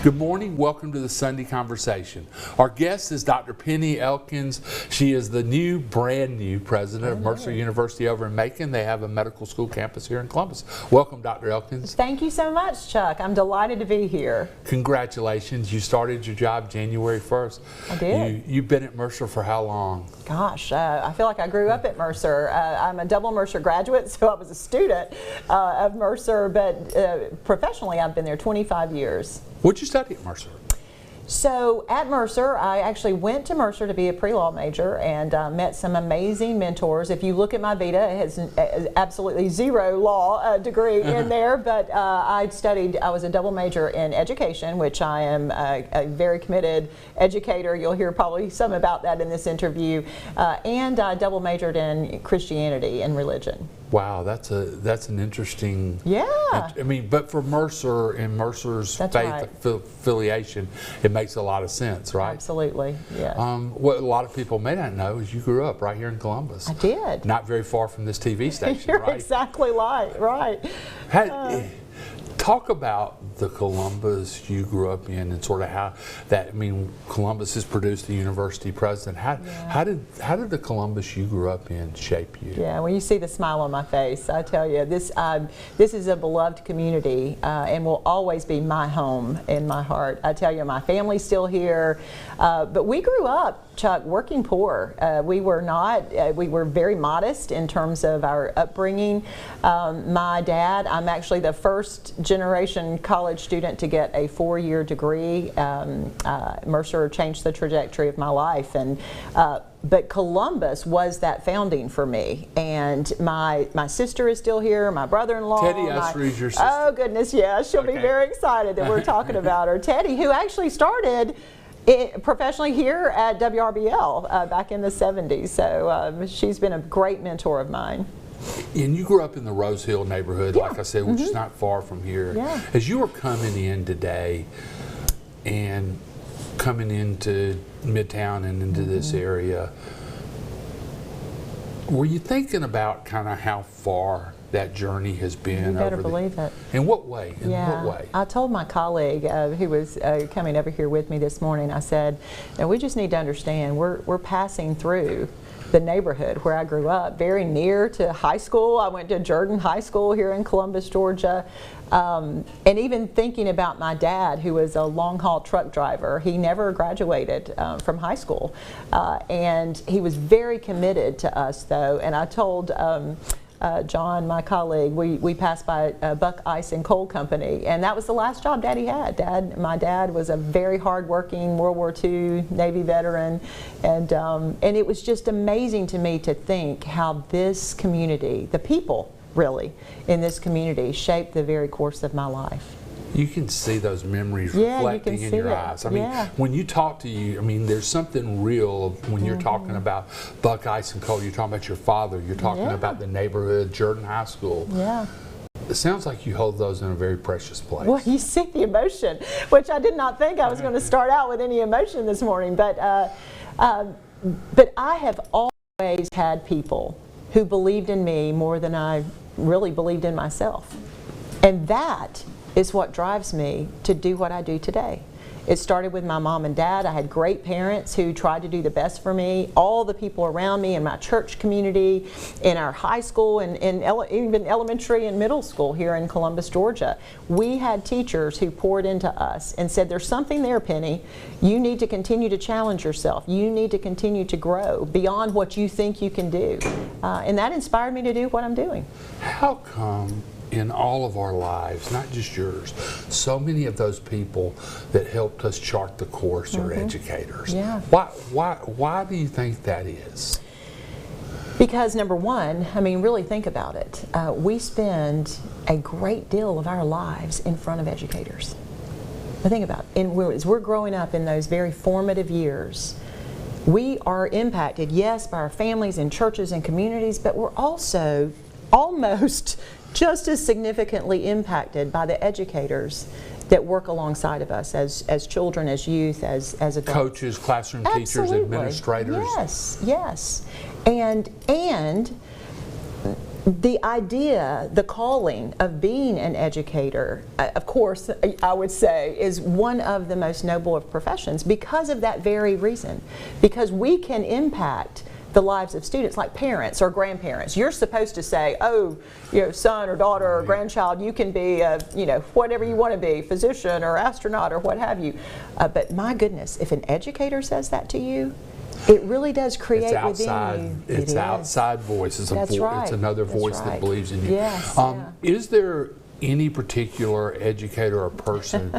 Good morning. Welcome to the Sunday Conversation. Our guest is Dr. Penny Elkins. She is the brand new president of Mercer University over in Macon. They have a medical school campus here in Columbus. Welcome, Dr. Elkins. Thank you so much, Chuck. I'm delighted to be here. Congratulations. You started your job January 1st. I did. You've been at Mercer for how long? Gosh, I feel like I grew up at Mercer. I'm a double Mercer graduate, so I was a student of Mercer, but professionally I've been there 25 years. What'd you study at Mercer? So at Mercer, I actually went to Mercer to be a pre-law major and met some amazing mentors. If you look at my vita, it has absolutely zero law degree in there, but I was a double major in education, which I am a very committed educator. You'll hear probably some about that in this interview. And I double majored in Christianity and religion. Wow, that's an interesting. Yeah. I mean, but for Mercer and Mercer's faith affiliation, it makes a lot of sense, right? Absolutely. Yeah. What a lot of people may not know is you grew up right here in Columbus. I did. Not very far from this TV station, You're right? exactly right. Talk about the Columbus you grew up in and sort of how that, I mean, Columbus has produced the university president. How did the Columbus you grew up in shape you? Yeah, when you see the smile on my face, I tell you, this is a beloved community and will always be my home in my heart. I tell you, my family's still here, but we grew up, Chuck, working poor. We were very modest in terms of our upbringing. My dad, I'm actually the first generation college student to get a 4-year degree. Mercer changed the trajectory of my life, and but Columbus was that founding for me. And my sister is still here, my brother-in-law. Teddy Usry is your sister. Oh goodness, yeah, she'll be very excited that we're talking about her. Teddy, who actually started professionally here at WRBL back in the 70s. So she's been a great mentor of mine. And you grew up in the Rose Hill neighborhood, like I said, which is not far from here. Yeah. As you were coming in today and coming into Midtown and into this area, were you thinking about kind of how far that journey has been? You better believe it. In what way? What way? I told my colleague who was coming over here with me this morning, I said, now we just need to understand we're passing through the neighborhood where I grew up, very near to high school. I went to Jordan High School here in Columbus, Georgia. And even thinking about my dad, who was a long-haul truck driver, he never graduated from high school. And he was very committed to us, though. And I told John, my colleague, we passed by Buck Ice and Coal Company, and that was the last job Daddy had. My dad was a very hard-working World War II Navy veteran, and it was just amazing to me to think how this community, the people really in this community, shaped the very course of my life. You can see those memories reflecting in your eyes. I mean, when you talk to you, I mean, there's something real when you're talking about Buck Ice and Coal. You're talking about your father. You're talking about the neighborhood, Jordan High School. Yeah. It sounds like you hold those in a very precious place. Well, you see the emotion, which I did not think I was going to start out with any emotion this morning. But I have always had people who believed in me more than I really believed in myself. And that is what drives me to do what I do today. It started with my mom and dad. I had great parents who tried to do the best for me. All the people around me in my church community, in our high school, and even elementary and middle school here in Columbus, Georgia. We had teachers who poured into us and said, there's something there, Penny. You need to continue to challenge yourself. You need to continue to grow beyond what you think you can do. And that inspired me to do what I'm doing. How come in all of our lives, not just yours, so many of those people that helped us chart the course are educators? Yeah. Why do you think that is? Because number one, I mean, really think about it. We spend a great deal of our lives in front of educators. But think about it. As we're growing up in those very formative years, we are impacted, yes, by our families and churches and communities, but we're also almost just as significantly impacted by the educators that work alongside of us as children, as youth, as adults. Coaches, classroom teachers, administrators. Yes. And the idea, the calling of being an educator, of course, I would say, is one of the most noble of professions because of that very reason. Because we can impact the lives of students, like parents or grandparents. You're supposed to say, oh, son or daughter or grandchild, you can be, whatever you want to be, physician or astronaut or what have you. But my goodness, if an educator says that to you, it really does create within you. It's outside voice. It's it's another voice that believes in you. Yes. Is there any particular educator or person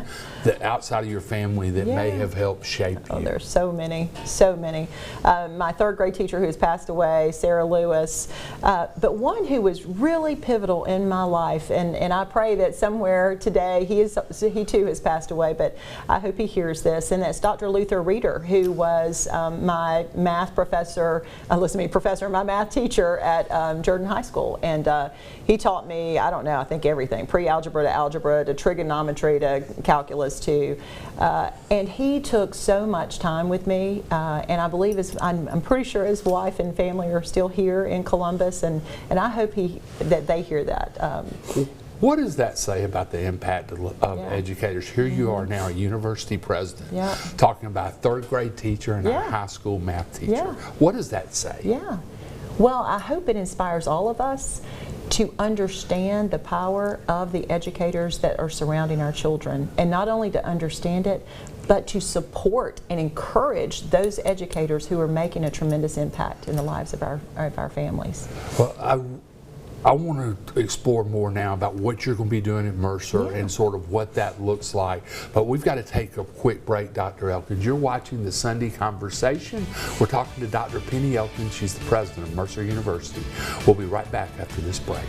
that outside of your family that may have helped shape you? Oh, there's so many, so many. My third grade teacher who has passed away, Sarah Lewis, but one who was really pivotal in my life, and I pray that somewhere today he too has passed away, but I hope he hears this, and that's Dr. Luther Reeder, who was my math professor, my math teacher at Jordan High School, and he taught me, I don't know, I think everything, pre-algebra to algebra to trigonometry to calculus too, and he took so much time with me, and I believe I'm pretty sure his wife and family are still here in Columbus, and I hope that they hear that. What does that say about the impact of educators? Here you are now, a university president, talking about a third grade teacher and a high school math teacher. What does that say? Yeah. Well, I hope it inspires all of us to understand the power of the educators that are surrounding our children, and not only to understand it, but to support and encourage those educators who are making a tremendous impact in the lives of our families. Well, I want to explore more now about what you're going to be doing at Mercer and sort of what that looks like. But we've got to take a quick break, Dr. Elkins. You're watching the Sunday Conversation. We're talking to Dr. Penny Elkins. She's the president of Mercer University. We'll be right back after this break.